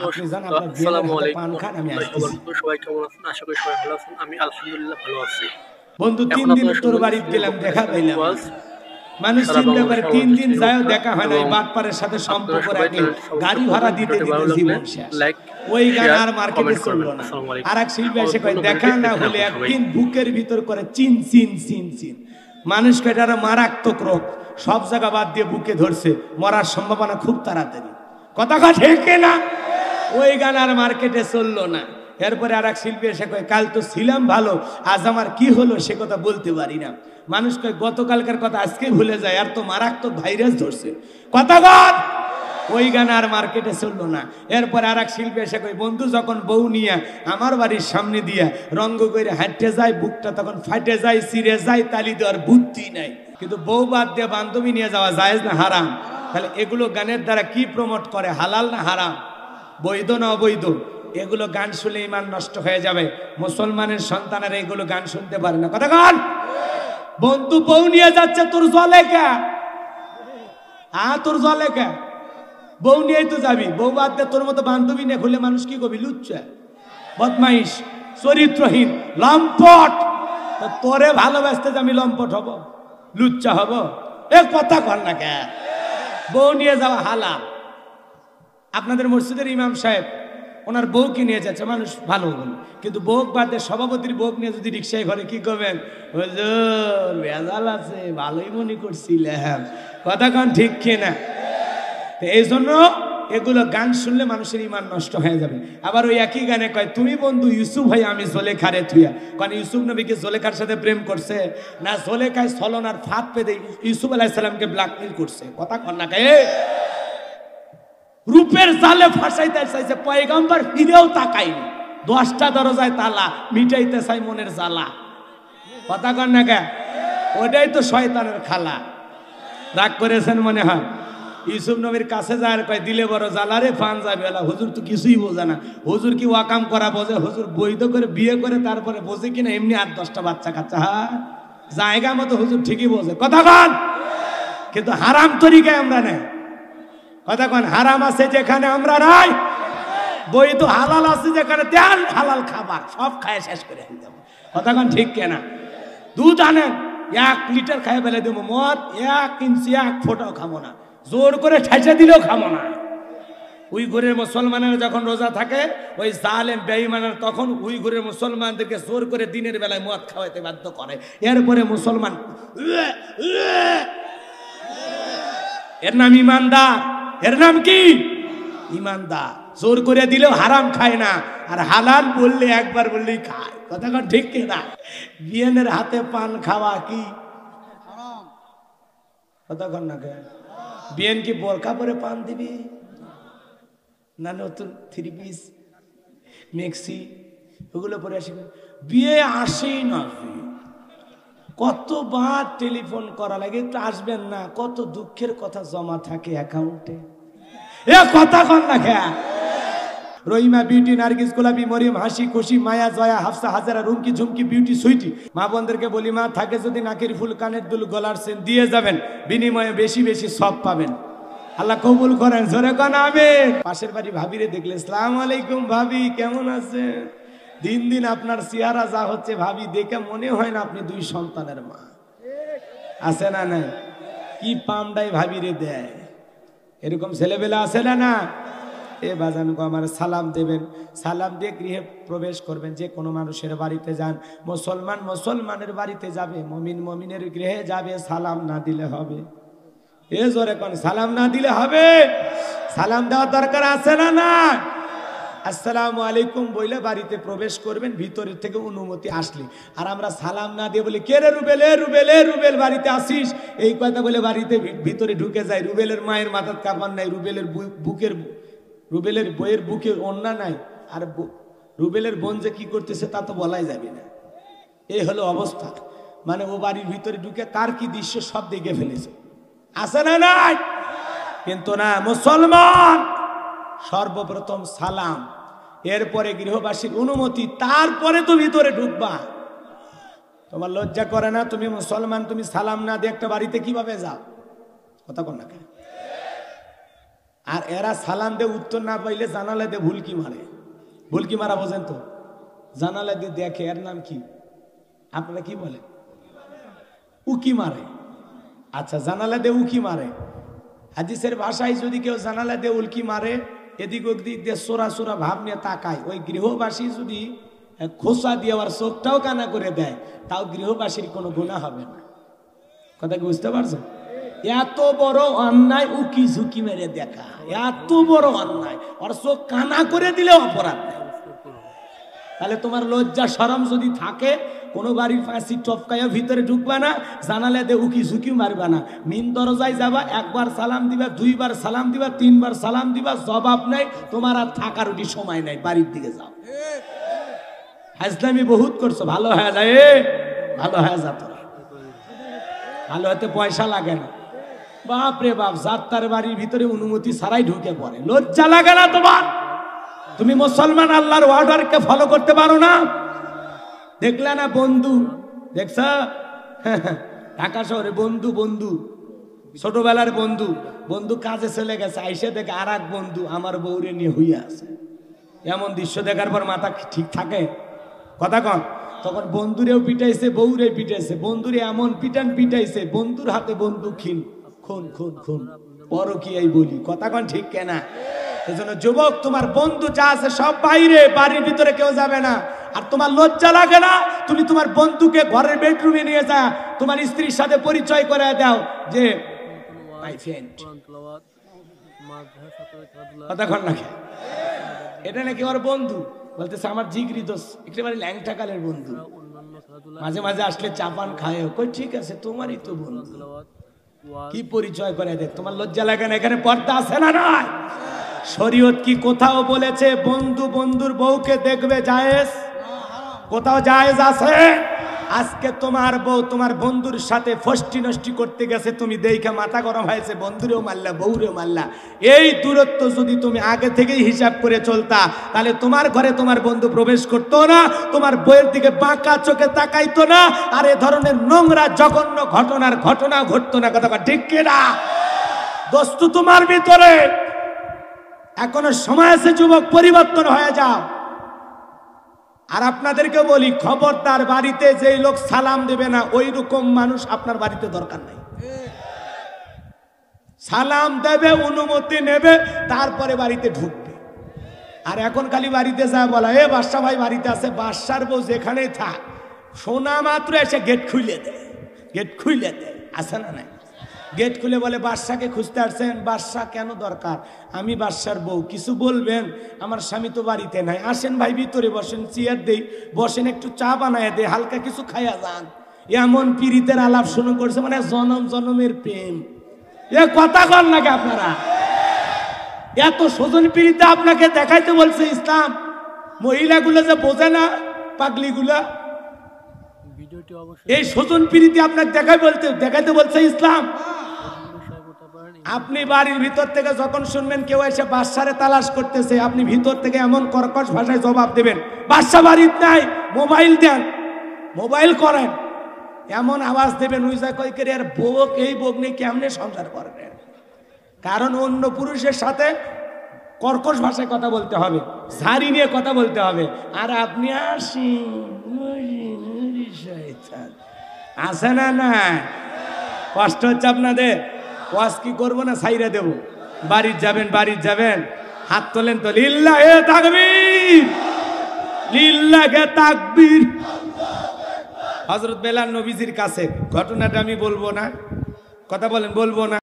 আপনি জান আপনার বিয়ের হাতে পান খান, আমি আসতেছি। সবাই কেমন আছেন? আশা করি সবাই ভালো আছেন। আমি আলহামদুলিল্লাহ ভালো আছি। বন্ধু 3 দিন তোর বাড়িতে গেলাম, দেখা পাইলাম না। মানুষ চিন্তা করে 3 দিন যায়ও দেখা হয় নাই, বাটপারের সাথে সম্পর্ক রাখলে গাড়ি ভাড়া দিতে দিতে জীবন শেষ। ওই গান আর মার্কেটে চললো না। আর এক শিল্পী এসে কয় দেখা না হলে একদিন বুকের ভিতর করে চিন চিন চিন চিন। মানুষকে এটা মারাত্মক রোগ, সব জায়গা বাদ দিয়ে বুকে ধরছে, মরার সম্ভাবনা খুব তাড়াতাড়ি। কথা ঠিক না? ওই গান আর মার্কেটে চললো না। এরপরে আর এক শিল্পী এসে কয় কাল তো ছিলাম ভালো, আজ আমার কি হলো সে কথা বলতে পারি না। মানুষ কয় গতকালকার কথা আজকে ভুলে যায়, আর তো মারাত্মক ভাইরাস ধরছে। কথা ওই গান আর মার্কেটে চললো না। এরপরে আর এক শিল্পী এসে কয় বন্ধু যখন বউ নিয়ে আমার বাড়ির সামনে দিয়া রঙ্গ করে হাঁটতে যায়, বুকটা তখন ফাটে যায়, চিরে যায়, তালি দেওয়ার বুদ্ধি নাই। কিন্তু বউ বাদ দিয়ে বান্ধবী নিয়ে যাওয়া জায়েজ না হারাম? তাহলে এগুলো গানের দ্বারা কি প্রমোট করে, হালাল না হারাম, বৈধ না অবৈধ? এগুলো গান শুনলে ইমান নষ্ট হয়ে যাবে। মুসলমানের সন্তানেরা এগুলো গান শুনতে পারে না। কথা গান বন্ধু বউ নিয়ে যাচ্ছে, তোর জলে কে? তোর জলে কে? বউ নিয়েই তো যাবি, বউ বাদ দে, তোর মতো বান্ধবী নিয়ে খুলে মানুষ কি করবি? লুচ্চা, বদমাইশ, চরিত্রহীন, লম্পট। তোরে ভালোবাসতে যে আমি লম্পট হব, লুচ্চা হব? এ কথা কর না কে? বউ নিয়ে যাওয়া হালাল। আপনাদের মসজিদের ইমাম সাহেব ওনার বউকে নিয়ে যাচ্ছে, মানুষ ভালো বলে, কিন্তু বউ বাদে সভাপতির বউ নিয়ে যদি রিক্সায় ঘরে কি করবেন? হুজুর ভেজাল আছে, ভালোই মনে করছিলাম। কথা কন ঠিক কিনা? এই জন্য এগুলো গান শুনলে মানুষের ইমান নষ্ট হয়ে যাবে। আবার ওই একই গানে কয় তুমি বন্ধু ইউসুফ ভাই আমি জোলেখারে থুয়া। কারণ ইউসুফ নবীকে জোলেখার সাথে প্রেম করছে না, জোলেখায় ছলনার ফাঁদ পেতে ইউসুফ আলাইহিস সালামকে ব্ল্যাকমেল করছে। কথা কন না কে? রূপের জালে ফাঁসাইতে চাইছে, পয়গম্বর ফিরেও তাকায়নি, 10টা দরজায় তালা, মিটাইতে চাই মনের জ্বালা। কথা কন না কে? ওটাই তো শয়তানের খালা। রাগ করেছেন মনে হয়। ইউসুফ নবীর কাছে যায়, কয় দিলে বড় জ্বালা রে, ফান যাবে। হুজুর তো কিছুই বোঝে না। হুজুর কি ওয়াকাম করা বোঝে? হুজুর বৈধ করে বিয়ে করে তারপরে বোঝে কিনা এমনি 8-10টা বাচ্চা কাচ্চা। জায়গা মতো হুজুর ঠিকই বোঝে। কথা কন, কিন্তু হারাম তরিকায় আমরা নেই। কথা কন, হারাম আছে যেখানে আমরা নাই, বৈধ হালাল আছে যেখানে, তেল হালাল খাবার সব খায় শেষ করে দেবো। কথা কন ঠিক কেনা? দুধ আনেন 1 লিটার খাই ফেলে দেবো, মদ 1 ইঞ্চি 1 ফোঁটাও খাবো না, জোর করে ঠেসে দিলেও খাবো না। উইঘুরের মুসলমানের যখন রোজা থাকে, ওই জালেম বেঈমানের তখন উইঘুরের মুসলমানদেরকে জোর করে দিনের বেলায় মদ খাওয়াইতে বাধ্য করে। এরপরে মুসলমান, এর নাম ইমানদার। এর নাম কি? ইমানদার। জোর করে দিলেও হারাম খায় না, আর হালাল বললে একবার বললেই খায়। কথা কন ঠিক কিনা? বিয়েনের হাতে পান খাওয়া কি হারাম? কথা কন না কে? বিয়েন কি বোরকা পরে পান দিবি না নতুন 3 পিস মেক্সি ওগুলো পরে আসবে? বিয়ে আসেই না। কতবার টেলিফোন করা লাগে, একটু আসবেন না? কত দুঃখের কথা জমা থাকে অ্যাকাউন্টে। এ কথা কন না কে? রহিমা বিউটি, নার্গিস, গোলাপি, মরিয়ম, হাসি, খুশি, মায়া, জয়া, হাফসা, হাজারা, রুমকি, ঝুমকি, বিউটি, সুইটি। মা বোনদেরকে বলি, মা থাকে যদি নাকের ফুল, কানের দুল, গলার চেন দিয়ে যাবেন, বিনিময়ে বেশি বেশি সব পাবেন। আল্লাহ কবুল করেন। জোরে কোন আমিন। পাশের বাড়ি ভাবিরে দেখলে আসসালামু আলাইকুম ভাবি কেমন আছেন? দিন দিন আপনার চেহারা যা হচ্ছে ভাবি, দেখে মনে হয় না আপনি 2 সন্তানের মা। আছে না নাই? কি পামডাই ভাবিরে দেয়, এরকম ছেলেবেলা আছে না না? এ বাজান গো, আমার সালাম দেবেন, সালাম দিয়ে গৃহে প্রবেশ করবেন। যে কোনো মানুষের বাড়িতে যান, মুসলমান মুসলমানের বাড়িতে যাবে, মুমিন মুমিনের গৃহে যাবে, সালাম না দিলে হবে? এ জোরে কোন সালাম না দিলে হবে? সালাম দেওয়ার দরকার আছে না না? আসসালামু আলাইকুম বইলে বাড়িতে প্রবেশ করবেন, ভিতরের থেকে অনুমতি আসলে। আর আমরা সালাম না দিয়ে বলি, কে রে রুবেল, এ রুবেল, এ রুবেল বাড়িতে আসিস, এই কথা বলে বাড়িতে ভিতরে ঢুকে যায়। রুবেলের মায়ের মাথার কাপড় নাই, রুবেলের বুকের, রুবেলের বইয়ের বুকে ওন্না নাই, আর রুবেলের বোন যে কি করতেছে তা তো বলাই যাবে না। এই হলো অবস্থা। মানে ও বাড়ির ভিতরে ঢুকে কার কি দৃশ্য সব দেখে ফেলেছে। আছে না নাই? কিন্তু না, মুসলমান সর্বপ্রথম সালাম, এরপরে গৃহবাসীর অনুমতি, তারপরে তো ভিতরে ঢুকবা। তোমার লজ্জা করে না? তুমি মুসলমান, তুমি সালাম না দিয়ে একটা বাড়িতে কিভাবে যাও? কথা কন না কেন? আর এরা সালাম দিয়ে উত্তর না পাইলে জানালা দিয়ে ভুলকি মারে। ভুলকি মারা বোঝেন তো? জানালা দিয়ে দেখে, এর নাম কি আপনারা কি বলেন? উকি মারে। আচ্ছা, জানালা দিয়ে উকি মারে। হাদিসের ভাষায় যদি কেউ জানালা দিয়ে উল্কি মারে, এদিক ওদিক দিয়ে সোরা সোরা ভাব নিয়ে তাকায়, ওই গৃহবাসী যদি খোসা দিয়ে আবার চোখটাও কানা করে দেয়, তাও গৃহবাসীর কোনো গুনাহ হবে না। কথা কি বুঝতে পারছেন? এত বড় অন্যায় উকি ঝুঁকি মেরে দেখা, এত বড় অন্যায়, আর চোখ কানা করে দিলে অপরাধ নেই। তাহলে তোমার লজ্জা শরম যদি থাকে, কোনো বাড়ির ফাঁসি টপকাইয়া ভিতরে ঢুকবা না, জানালে দে উকি ঝুঁকি মারবা না, মিন দরজায় যাবা, একবার সালাম দিবা, দুইবার সালাম দিবা, তিনবার সালাম দিবা, জবাব নাই, তোমার আর থাকার ওটি সময় নাই, বাড়ির দিকে যাও। হাজলামি বহুত করছো, ভালো হয়ে যায়, ভালো হয়ে যা, তোরা ভালো হতে পয়সা লাগে না। বাপ রে বাপ, যাত্রার বাড়ির ভিতরে অনুমতি ছাড়াই ঢুকে পড়ে, লজ্জা লাগে না তোমার? তুমি মুসলমান, আল্লাহর অর্ডারকে ফলো করতে পারো না? দেখলে না বন্ধু, দেখছ ঢাকা শহরে বন্ধু, বন্ধু ছোটবেলার বন্ধু, বন্ধু কাজে চলে গেছে, আইসে দেখে আর এক বন্ধু আমার বউরে নিয়ে হইয়া আছে। এমন দৃশ্য দেখার পর মাথা ঠিক থাকে? কথা কন। তখন বন্ধুরেও পিটাইছে, বউরে পিটাইছে, বন্ধুরে এমন পিটান পিটাইছে, বন্ধুর হাতে বন্দুক খুন খুন খুন খুন, পরকীয়াই বলি। কথা কন ঠিক কেনা? এজন্য যুবক, তোমার বন্ধু যা আছে সব বাইরে, বাড়ির ভিতরে কেউ যাবে না। আর তোমার লজ্জা লাগে না? তুমি তোমার বন্ধুকে ঘরের বেডরুমে নিয়ে যা, তোমার স্ত্রীর সাথে পরিচয় করে দাও যে মাই ফ্রেন্ড। কতক্ষণ লাগে? এটা নাকি ওর বন্ধু, বলতেছে আমার জিগরি দোস্ত, একেবারে ল্যাংটা কালের বন্ধু, মাঝে মাঝে আসলে চাপান খায়। কই ঠিক আছে, তোমারই তো বন্ধু, কি পরিচয় করে দে। তোমার লজ্জা লাগে না? এখানে পর্দা আছে না নয়? শরীয়ত কি কোথাও বলেছে বন্ধু বন্ধুর বউকে দেখবে জায়েজ? কোথাও জায়েজ আছে? আজকে তোমার বউ তোমার বন্ধুর সাথে ফষ্টি নষ্টি করতে গেছে, তুমি দেখে মাথা গরম হয়েছে, বন্ধুরেও মারলা, বউরেও মারলা। এই দূরত্ব যদি তুমি আগে থেকেই হিসাব করে চলতা, তাহলে তোমার ঘরে তোমার বন্ধু প্রবেশ করতো না, তোমার বউয়ের দিকে বাঁকা চোখে তাকাইতো না, আর এ ধরনের নোংরা জঘন্য ঘটনা ঘটতো না। কথা ঠিক কিনা? দোস্ত তোমার ভিতরে এখনো সময় আছে, যুবক, পরিবর্তন হয়ে যাও। আর আপনাদেরকে বলি, খবরদার, বাড়িতে যেই লোক সালাম দেবে না, ওই রকম মানুষ আপনার বাড়িতে দরকার নাই। সালাম দেবে, অনুমতি নেবে, তারপরে বাড়িতে ঢুকবে। আর এখন খালি বাড়িতে যা বলা, এ বাদশা ভাই বাড়িতে আছে, বাদশার বউ যেখানেই থাক, শোনা মাত্র এসে গেট খুলে দেয়, গেট খুলে দেয়, আছে না নাই? গেট খুলে বলে বাদশাকে খুঁজতে আসছেন। বাদশা কেন দরকার? আমি বাদশার বউ, কিছু বলবেন? আমার স্বামী তো বাড়িতে নাই। আসেন ভাই, ভিতরে বসেন, চেয়ার দেই, বসেন, একটু চা বানায় দে, হালকা কিছু খাইয়া যান। এমন পীড়িতের আলাপ শুরু করছে, মানে জনম জনমের প্রেম। এ কথা কর নাকি আপনারা? এত স্বজন পীড়িতে আপনাকে দেখাইতে বলছে ইসলাম। মহিলাগুলো যে বোঝে না, পাগলিগুলা, এই স্বজন পীড়িতে আপনাকে দেখাইতে বলছে ইসলাম। আপনি বাড়ির ভিতর থেকে যখন শুনবেন কেউ এসে বাদশারে তালাশ করতেছে, আপনি ভিতর থেকে এমন কর্কশ ভাষায় জবাব দেবেন, বাদশা বাড়িতে নাই, মোবাইল দেন, মোবাইল করেন, এমন আওয়াজ দেবেন, উইজা কই করে আর বউক, এই বউক নিয়ে কেমনে সংসার করবেন? কারণ অন্য পুরুষের সাথে কর্কশ ভাষায় কথা বলতে হবে, ঝাড়ি নিয়ে কথা বলতে হবে। আর আপনি আসে না না, কষ্ট হচ্ছে আপনাদের। ওয়াজ কি করবো না, সাইরা দেবো? বাড়ির যাবেন, বাড়ির যাবেন, হাত তোলেন তো, লিল্লাহে তাকবীর, লিল্লাহে তাকবীর। হযরত বেলাল নবীজির কাছে, ঘটনাটা আমি বলবো না, কথা বলেন, বলবো না।